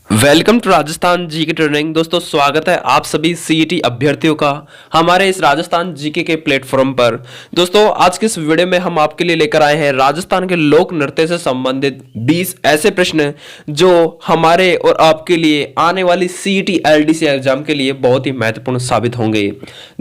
Welcome to Rajasthan GK training. दोस्तों स्वागत है आप सभी सीईटी अभ्यर्थियों का हमारे इस राजस्थान जीके के प्लेटफॉर्म पर। दोस्तों आज के इस वीडियो में हम आपके लिए लेकर आए हैं राजस्थान के लोक नृत्य से संबंधित 20 ऐसे प्रश्न जो हमारे और आपके लिए आने वाली सीईटी एलडीसी एग्जाम के लिए बहुत ही महत्वपूर्ण साबित होंगे।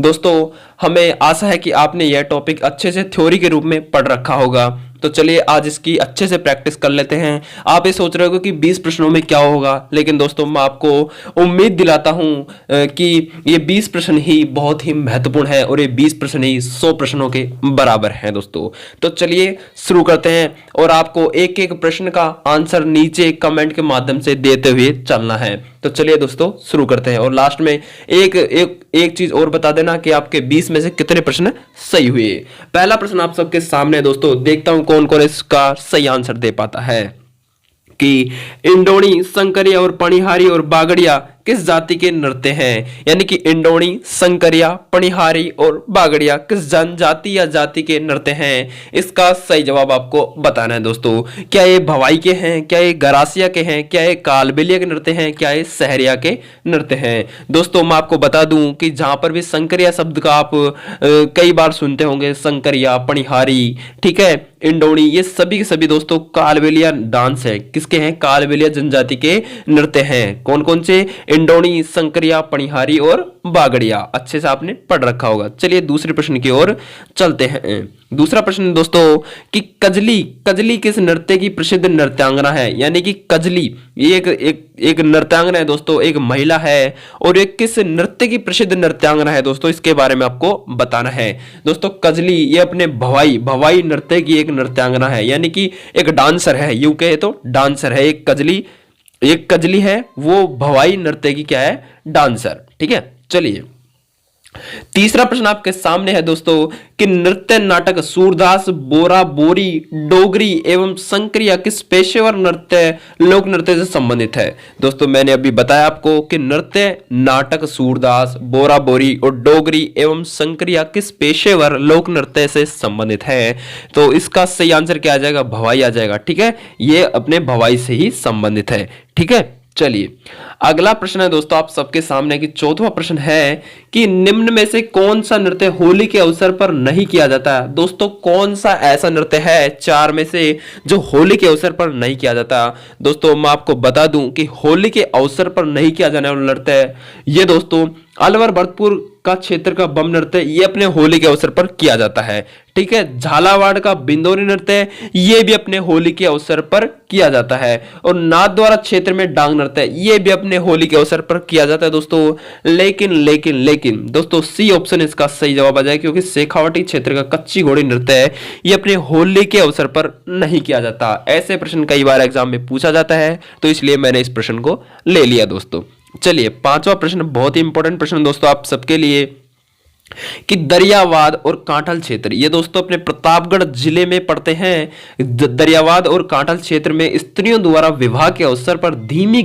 दोस्तों हमें आशा है कि आपने यह टॉपिक अच्छे से थ्योरी के रूप में पढ़ रखा होगा, तो चलिए आज इसकी अच्छे से प्रैक्टिस कर लेते हैं। आप ये सोच रहे हो कि 20 प्रश्नों में क्या होगा, लेकिन दोस्तों मैं आपको उम्मीद दिलाता हूं कि ये 20 प्रश्न ही बहुत ही महत्वपूर्ण है और ये 20 प्रश्न ही 100 प्रश्नों के बराबर हैं दोस्तों। तो चलिए शुरू करते हैं और आपको एक एक प्रश्न का आंसर नीचे कमेंट के माध्यम से देते हुए चलना है। तो चलिए दोस्तों शुरू करते हैं और लास्ट में एक चीज और बता देना कि आपके 20 में से कितने प्रश्न सही हुए। पहला प्रश्न आप सबके सामने दोस्तों, देखता हूं कौन कौन इसका सही आंसर दे पाता है कि इंडोणी, संकरिया और पणिहारी और बागड़िया किस जाति के नृत्य हैं। यानी कि इंडोणी, संकरिया, पणिहारी और बागड़िया किस जनजाति या जाति के नृत्य हैं। इसका सही जवाब आपको बताना है दोस्तों। क्या ये भवाई के हैं, क्या ये गरासिया के हैं, क्या ये कालबेलिया के नृत्य हैं, क्या ये सहरिया के नृत्य हैं। दोस्तों मैं आपको बता दूं कि जहां पर भी संकरिया शब्द का आप कई बार सुनते होंगे, संकरिया, पणिहारी, ठीक है, इंडोणी, ये सभी के सभी दोस्तों कालबेलिया डांस है। किसके हैं? कालबेलिया जनजाति के नृत्य हैं। कौन कौन से? इंडोणी, संकरिया, पणिहारी और बागड़िया। अच्छे से आपने पढ़ रखा होगा। चलिए दूसरे प्रश्न की ओर चलते हैं। दूसरा प्रश्न दोस्तों कि कजली, कजली किस नृत्य की प्रसिद्ध नृत्यांगना है। यानी कि कजली ये एक नृत्यांगना है दोस्तों, एक महिला है और एक किस नृत्य की प्रसिद्ध नृत्यांगना है दोस्तों, इसके बारे में आपको बताना है। दोस्तों कजली ये अपने भवाई नृत्य की एक नृत्यांगना है, यानी कि एक डांसर है, यूं कहे तो डांसर है। एक कजली है, वो भवाई नृत्य की क्या है? डांसर। ठीक है, चलिए तीसरा प्रश्न आपके सामने है दोस्तों कि नृत्य नाटक सूरदास, बोरा, बोरी, डोगरी एवं संक्रिया किस पेशेवर नृत्य लोक नृत्य से संबंधित है। दोस्तों मैंने अभी बताया आपको कि नृत्य नाटक सूरदास, बोरा, बोरी और डोगरी एवं संक्रिया किस पेशेवर लोक नृत्य से संबंधित है। तो इसका सही आंसर क्या आ जाएगा? भवाई आ जाएगा। ठीक है, ये अपने भवाई से ही संबंधित है। ठीक है, चलिए अगला प्रश्न है दोस्तों आप सबके सामने कि चौथा प्रश्न है कि निम्न में से कौन सा नृत्य होली के अवसर पर नहीं किया जाता है। दोस्तों कौन सा ऐसा नृत्य है चार में से जो होली के अवसर पर नहीं किया जाता। दोस्तों मैं आपको बता दूं कि होली के अवसर पर नहीं किया जाने वाला नृत्य है ये दोस्तों अलवर भरतपुर का क्षेत्र का बम नृत्य, ये अपने होली के अवसर पर किया जाता है। ठीक है, झालावाड़ का बिंदोरी नृत्य ये भी अपने होली के अवसर पर किया जाता है और नाथद्वारा क्षेत्र में डांग नृत्य ये भी अपने होली के अवसर पर किया जाता है दोस्तों। लेकिन दोस्तों सी ऑप्शन इसका सही जवाब आ जाए, क्योंकि शेखावाटी क्षेत्र का कच्ची घोड़ी नृत्य है ये अपने होली के अवसर पर नहीं किया जाता। ऐसे प्रश्न कई बार एग्जाम में पूछा जाता है, तो इसलिए मैंने इस प्रश्न को ले लिया दोस्तों। चलिए पांचवा प्रश्न बहुत ही इंपॉर्टेंट प्रश्न दोस्तों आप सबके लिए कि दरियावाद और कांठल क्षेत्र ये दोस्तों अपने प्रतापगढ़ जिले में पड़ते हैं। दरियावाद और कांठल क्षेत्र में स्त्रियों द्वारा विवाह के अवसर पर धीमी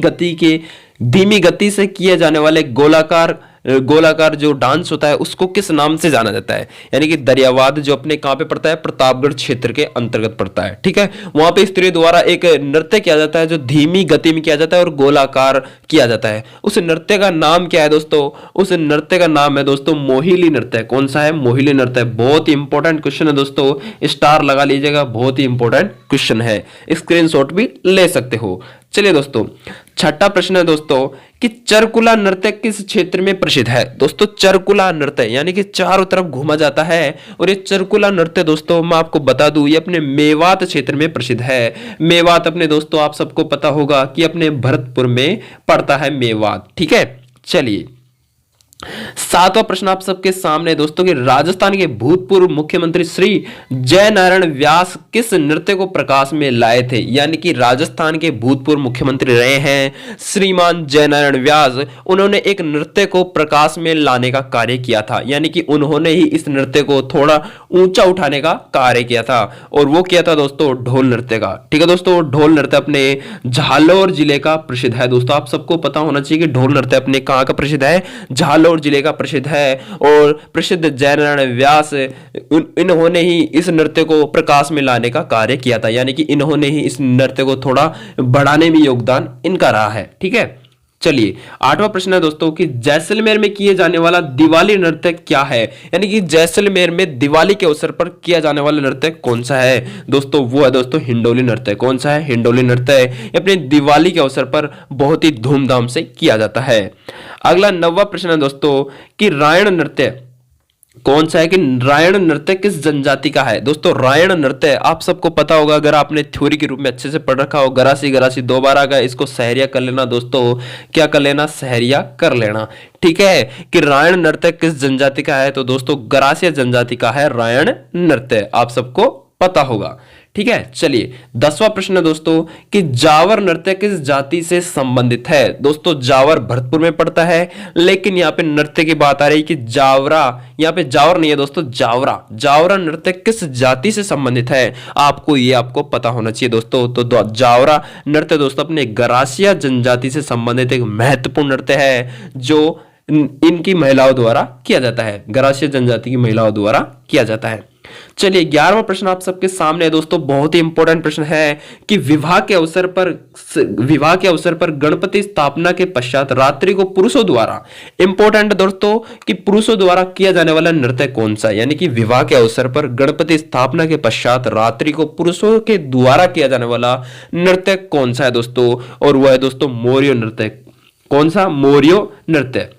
गति से किए जाने वाले गोलाकार जो डांस होता है उसको किस नाम से जाना जाता है। यानी कि दरियावाद जो अपने कहां पे पड़ता है? प्रतापगढ़ क्षेत्र के अंतर्गत पड़ता है। ठीक है, वहां पे स्त्रियों द्वारा एक नृत्य किया जाता है जो धीमी गति में किया जाता है और गोलाकार किया जाता है। उस नृत्य का नाम क्या है दोस्तों? उस नृत्य का नाम है दोस्तों मोहिली नृत्य। कौन सा है? मोहिली नृत्य। बहुत ही इंपॉर्टेंट क्वेश्चन है दोस्तों, स्टार लगा लीजिएगा, बहुत ही इंपॉर्टेंट क्वेश्चन है, स्क्रीनशॉट भी ले सकते हो। चलिए दोस्तों छठा प्रश्न है दोस्तों कि चरकुला नृत्य किस क्षेत्र में प्रसिद्ध है। दोस्तों चरकुला नृत्य यानी कि चारों तरफ घूमा जाता है और ये चरकुला नृत्य दोस्तों मैं आपको बता दूं ये अपने मेवात क्षेत्र में प्रसिद्ध है। मेवात अपने दोस्तों आप सबको पता होगा कि अपने भरतपुर में पड़ता है मेवात। ठीक है, चलिए सातवां प्रश्न आप सबके सामने दोस्तों कि राजस्थान के भूतपूर्व मुख्यमंत्री श्री जयनारायण व्यास किस नृत्य को प्रकाश में लाए थे। यानी कि राजस्थान के भूतपूर्व मुख्यमंत्री रहे हैं श्रीमान जयनारायण व्यास, उन्होंने एक नृत्य को प्रकाश में लाने का कार्य किया था। यानी कि उन्होंने ही इस नृत्य को थोड़ा ऊंचा उठाने का कार्य किया था और वो किया था दोस्तों ढोल नृत्य का। ठीक है दोस्तों, ढोल नृत्य अपने झालोर जिले का प्रसिद्ध है। दोस्तों आप सबको पता होना चाहिए कि ढोल नृत्य अपने कहां का प्रसिद्ध है? झालोर इंदौर जिले का प्रसिद्ध है और प्रसिद्ध जयनारायण व्यास इन्होंने ही इस नृत्य को प्रकाश में लाने का कार्य किया था, यानी कि इन्होंने ही इस नृत्य को थोड़ा बढ़ाने में योगदान इनका रहा है। ठीक है, चलिए 8वां प्रश्न है दोस्तों कि जैसलमेर में किए जाने वाला दिवाली नृत्य क्या है, यानी कि जैसलमेर में दिवाली के अवसर पर किया जाने वाला नृत्य कौन सा है दोस्तों, वो है दोस्तों हिंडोली नृत्य। कौन सा है? हिंडोली नृत्य अपने दिवाली के अवसर पर बहुत ही धूमधाम से किया जाता है। अगला 9वां प्रश्न है दोस्तों कि रायण नृत्य कौन सा है, कि रायण नृत्य किस जनजाति का है। दोस्तों रायण नृत्य आप सबको पता होगा, अगर आपने थ्योरी के रूप में अच्छे से पढ़ रखा हो, गरासी गरासी 2 बार आ गया, इसको सहरिया कर लेना दोस्तों, क्या कर लेना? सहरिया कर लेना। ठीक है, कि रायण नृत्य किस जनजाति का है, तो दोस्तों गरासिया जनजाति का है रायण नृत्य, आप सबको पता होगा। ठीक है, चलिए 10वां प्रश्न है दोस्तों कि जावर नृत्य किस जाति से संबंधित है। दोस्तों जावर भरतपुर में पड़ता है, लेकिन यहाँ पे नृत्य की बात आ रही है कि जावरा, यहाँ पे जावर नहीं है दोस्तों, जावरा। जावरा नृत्य किस जाति से संबंधित है, आपको पता होना चाहिए दोस्तों। तो जावरा नृत्य दोस्तों अपने गरासिया जनजाति से संबंधित एक महत्वपूर्ण नृत्य है जो इनकी महिलाओं द्वारा किया जाता है, गरासिया जनजाति की महिलाओं द्वारा किया जाता है। चलिए 11वां प्रश्न आप सबके सामने है दोस्तों, बहुत ही इंपॉर्टेंट प्रश्न है कि विवाह के अवसर पर गणपति स्थापना के पश्चात रात्रि को पुरुषों द्वारा, इंपॉर्टेंट दोस्तों कि पुरुषों द्वारा किया जाने वाला नृत्य कौन सा है, यानी कि विवाह के अवसर पर गणपति स्थापना के पश्चात रात्रि को पुरुषों के द्वारा किया जाने वाला नृत्य कौन सा है दोस्तों, और वह है दोस्तों मोरियो नृत्य। कौन सा? मोरियो नृत्य।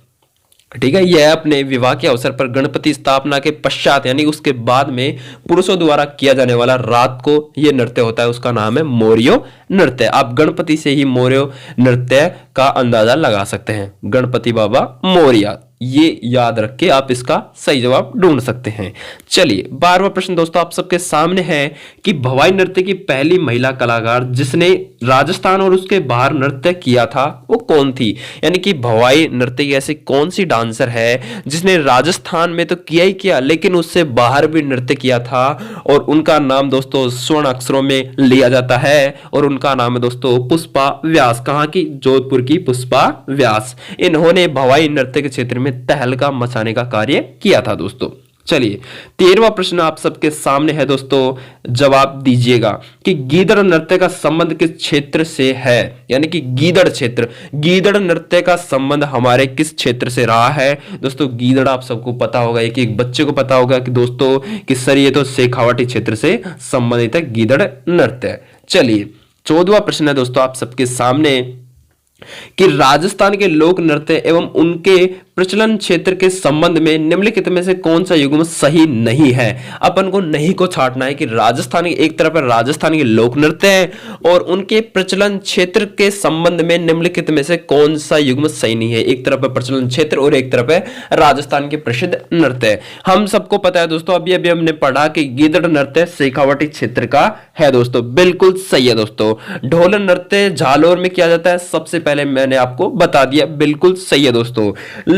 ठीक है, यह अपने विवाह के अवसर पर गणपति स्थापना के पश्चात यानी उसके बाद में पुरुषों द्वारा किया जाने वाला रात को यह नृत्य होता है, उसका नाम है मोरियो नृत्य। आप गणपति से ही मोरियो नृत्य का अंदाजा लगा सकते हैं, गणपति बाबा मोरिया, ये याद रख के आप इसका सही जवाब ढूंढ सकते हैं। चलिए 12वां प्रश्न दोस्तों आप सबके सामने है कि भवाई नृत्य की पहली महिला कलाकार जिसने राजस्थान और उसके बाहर नृत्य किया था वो कौन थी, यानी कि भवाई नृत्य की ऐसी कौन सी डांसर है जिसने राजस्थान में तो किया ही किया लेकिन उससे बाहर भी नृत्य किया था, और उनका नाम दोस्तों स्वर्ण अक्षरों में लिया जाता है और उनका नाम है दोस्तों पुष्पा व्यास। कहां की? जोधपुर की पुष्पा व्यास। इन्होंने भवाई नृत्य के क्षेत्र में तहलका मचाने का कार्य किया था दोस्तों। चलिए 13वां प्रश्न आप सबके सामने है दोस्तों, जवाब दीजिएगा कि गीदड़ नृत्य का संबंध किस क्षेत्र से है, यानी कि गीदड़ क्षेत्र, गीदड़ नृत्य का संबंध हमारे किस क्षेत्र से रहा है दोस्तों। गीदड़ आप सबको पता होगा कि एक बच्चे को पता होगा कि दोस्तों कि सर ये तो शेखावाटी क्षेत्र से संबंधित है गीदड़ नृत्य। चलिए 14वां प्रश्न है दोस्तों आप सबके सामने कि राजस्थान के लोक नृत्य एवं उनके प्रचलन क्षेत्र के संबंध में निम्नलिखित में से कौन सा युग्म सही नहीं है। अपन को नहीं को छांटना है कि राजस्थान की एक तरफ राजस्थान के लोक नृत्य है और उनके प्रचलन क्षेत्र के संबंध में निम्नलिखित में से कौन सा युग्म सही नहीं है। एक तरफ है प्रचलन क्षेत्र और एक तरफ है राजस्थान के प्रसिद्ध नृत्य। हम सबको पता है दोस्तों, अभी अभी हमने पढ़ा कि गीदड़ नृत्य शेखावाटी क्षेत्र का है दोस्तों, बिल्कुल सही है दोस्तों। ढोल नृत्य झालोर में किया जाता है, सबसे पहले मैंने आपको बता दिया, बिल्कुल सही है दोस्तों।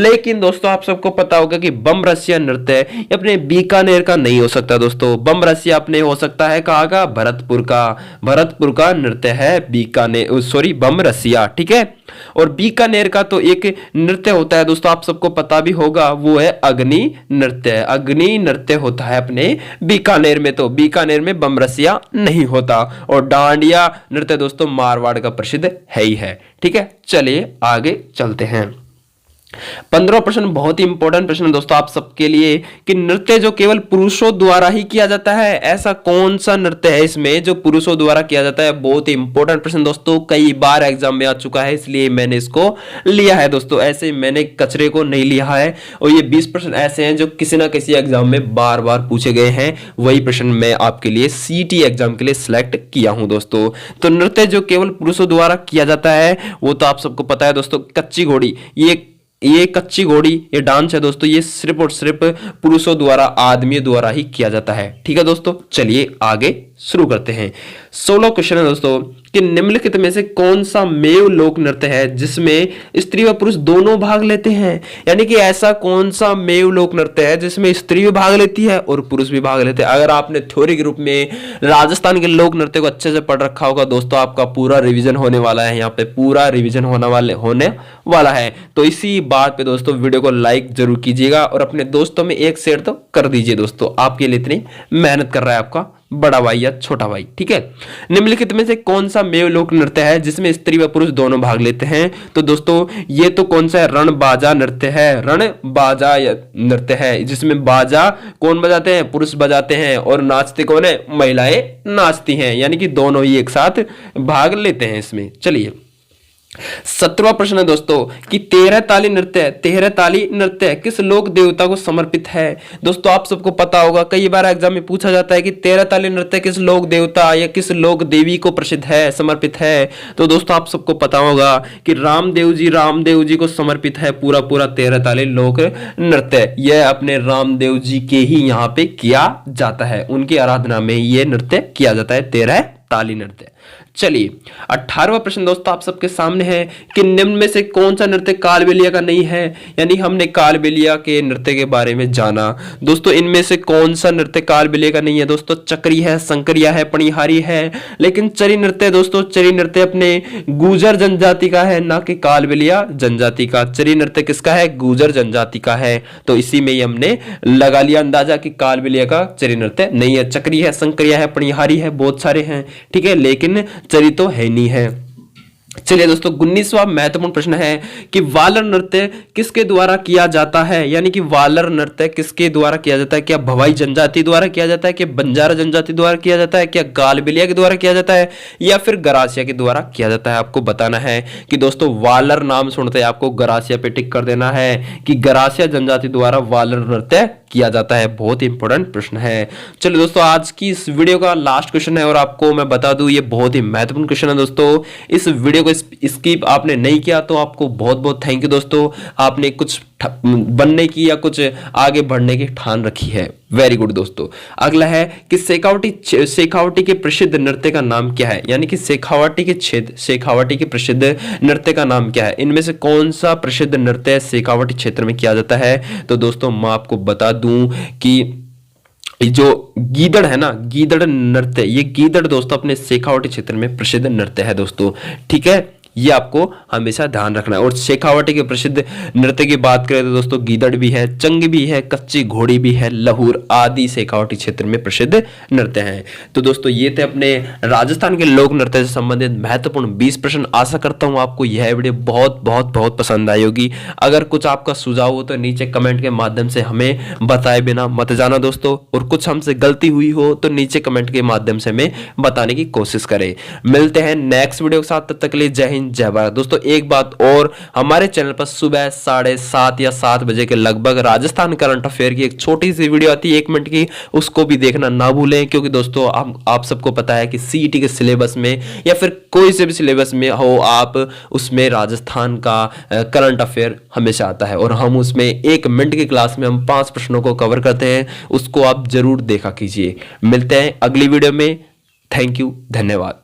लेकिन दोस्तों आप सबको पता होगा कि बम रसिया नृत्य अपने बीकानेर का नहीं हो सकता दोस्तों। बम रसिया अपने हो सकता है कहाँ का? भरतपुर का। भरतपुर का नृत्य है बीकानेर, सॉरी बम रसिया, ठीक है। और बीकानेर का तो एक नृत्य होता है दोस्तों, आप सबको पता भी होगा, वो है अग्नि नृत्य। अग्नि नृत्य होता है अपने बीकानेर में, तो बीकानेर में बम रसिया नहीं होता। और डांडिया नृत्य दोस्तों मारवाड़ का प्रसिद्ध है ही है, ठीक है। चलिए आगे चलते हैं। 15वां प्रश्न बहुत ही इंपॉर्टेंट प्रश्न दोस्तों आप सबके लिए कि नृत्य जो केवल पुरुषों द्वारा ही किया जाता है, ऐसा कौन सा नृत्य है इसमें जो पुरुषों द्वारा किया जाता है। बहुत ही इंपॉर्टेंट प्रश्न दोस्तों, कई बार एग्जाम में आ चुका है, इसलिए मैंने इसको लिया है दोस्तों। ऐसे मैंने कचरे को नहीं लिया है, और ये 20 प्रश्न ऐसे हैं जो किसी ना किसी एग्जाम में बार बार पूछे गए हैं, वही प्रश्न मैं आपके लिए सीटी एग्जाम के लिए सिलेक्ट किया हूं दोस्तों। तो नृत्य जो केवल पुरुषों द्वारा किया जाता है वो तो आप सबको पता है दोस्तों, कच्ची घोड़ी। ये कच्ची घोड़ी ये डांस है दोस्तों, ये सिर्फ और सिर्फ पुरुषों द्वारा, आदमियों द्वारा ही किया जाता है, ठीक है दोस्तों। चलिए आगे शुरू करते हैं। 16 क्वेश्चन है दोस्तों कि निम्नलिखित में से कौन सा मेव लोक नृत्य है जिसमें स्त्री व पुरुष दोनों भाग लेते हैं। यानी कि ऐसा कौन सा मेव लोक नृत्य है जिसमें स्त्री भी भाग लेती है और पुरुष भी भाग लेते हैं। अगर आपने थ्योरी के रूप में राजस्थान के लोक नृत्य को अच्छे से पढ़ रखा होगा दोस्तों, आपका पूरा रिवीजन होने वाला है। यहाँ पे पूरा रिवीजन होने वाला है। तो इसी बात पे दोस्तों वीडियो को लाइक जरूर कीजिएगा और अपने दोस्तों में एक शेयर तो कर दीजिए दोस्तों। आपके लिए इतनी मेहनत कर रहा है आपका बड़ा भाई या छोटा भाई, ठीक है। निम्नलिखित में से कौन सा मेव लोक नृत्य है जिसमें स्त्री व पुरुष दोनों भाग लेते हैं। तो दोस्तों ये तो कौन सा है, रणबाजा नृत्य है। रणबाजा नृत्य है जिसमें बाजा कौन बजाते हैं, पुरुष बजाते हैं और नाचते कौन है, महिलाएं नाचती हैं। यानी कि दोनों ही एक साथ भाग लेते हैं इसमें। चलिए 17वां प्रश्न है दोस्तों कि 13 ताली नृत्य किस लोक देवता को समर्पित है। दोस्तों आप सबको पता होगा, कई बार एग्जाम में पूछा जाता है कि 13 ताली नृत्य किस लोक देवता या किस लोक देवी को प्रसिद्ध है, समर्पित है। तो दोस्तों आप सबको पता होगा कि रामदेव जी को समर्पित है पूरा 13 ताली लोक नृत्य। यह अपने रामदेव जी के ही यहाँ पे किया जाता है, उनकी आराधना में यह नृत्य किया जाता है 13 ताली नृत्य। चलिए 18वां प्रश्न दोस्तों आप सबके सामने है कि निम्न में से कौन सा नृत्य कालबेलिया का नहीं है। यानी हमने कालबेलिया के नृत्य के बारे में जाना। दोस्तों इनमें से कौन सा नृत्य कालबेलिया का नहीं है। दोस्तों चक्री है, संकरिया है, पणिहारी है, लेकिन चरी नृत्य दोस्तों, चरी नृत्य अपने गुर्जर जनजाति का है, ना कि कालबेलिया जनजाति का। चरी नृत्य किसका है, गुर्जर जनजाति का है। तो इसी में ही हमने लगा लिया अंदाजा कि कालबेलिया का चरी नृत्य नहीं है। चक्री है, संकरिया है, पणिहारी है, बहुत सारे हैं, ठीक है, लेकिन चरी तो है नहीं है। चलिए दोस्तों 19वां महत्वपूर्ण प्रश्न है कि वालर नृत्य किसके द्वारा किया जाता है। यानी कि वालर नृत्य किसके द्वारा किया जाता है। क्या भवाई जनजाति द्वारा किया जाता है, क्या बंजारा जनजाति द्वारा किया जाता है, क्या गालबेलिया के द्वारा किया जाता है, या फिर गरासिया के द्वारा किया जाता है। आपको बताना है कि दोस्तों वालर नाम सुनते हैं आपको गरासिया पे टिक कर देना है कि गरासिया जनजाति द्वारा वालर नृत्य किया जाता है। बहुत ही इंपॉर्टेंट प्रश्न है। चलिए दोस्तों आज की इस वीडियो का लास्ट क्वेश्चन है और आपको मैं बता दूं ये बहुत ही महत्वपूर्ण क्वेश्चन है दोस्तों। इस वीडियो को स्किप आपने नहीं किया तो आपको बहुत बहुत थैंक यू दोस्तों। आपने कुछ बनने की या कुछ आगे बढ़ने की ठान रखी है, वेरी गुड दोस्तों। अगला है कि शेखावटी के प्रसिद्ध नृत्य का नाम क्या है। यानी कि शेखावटी के प्रसिद्ध नृत्य का नाम क्या है। इनमें से कौन सा प्रसिद्ध नृत्य शेखावटी क्षेत्र में किया जाता है। तो दोस्तों मैं आपको बता दूं कि जो गीदड़ है ना, गीदड़ नृत्य, ये गीदड़ दोस्तों अपने शेखावटी क्षेत्र में प्रसिद्ध नृत्य है दोस्तों, ठीक है। ये आपको हमेशा ध्यान रखना है। और शेखावटी के प्रसिद्ध नृत्य की बात करें तो दोस्तों गीदड़ भी है, चंग भी है, कच्ची घोड़ी भी है, लहूर आदि शेखावटी क्षेत्र में प्रसिद्ध नृत्य हैं। तो दोस्तों ये थे अपने राजस्थान के लोक नृत्य से संबंधित महत्वपूर्ण 20 प्रश्न। आशा करता हूं आपको यह वीडियो बहुत बहुत बहुत पसंद आई होगी। अगर कुछ आपका सुझाव हो तो नीचे कमेंट के माध्यम से हमें बताए बिना मत जाना दोस्तों, और कुछ हमसे गलती हुई हो तो नीचे कमेंट के माध्यम से हमें बताने की कोशिश करें। मिलते हैं नेक्स्ट वीडियो के साथ, तब तक के लिए जय हिंद जय भारत। दोस्तों एक बात और, हमारे चैनल पर सुबह 7:30 या 7 बजे के लगभग राजस्थान करंट अफेयर की एक छोटी सी वीडियो आती है 1 मिनट की, उसको भी देखना ना भूलें। क्योंकि दोस्तों आप सबको पता है कि सीईटी के सिलेबस में या फिर कोई से भी सिलेबस में हो आप, उसमें राजस्थान का करंट अफेयर हमेशा आता है और हम उसमें 1 मिनट की क्लास में हम 5 प्रश्नों को कवर करते हैं। उसको आप जरूर देखा कीजिए। मिलते हैं अगली वीडियो में। थैंक यू, धन्यवाद।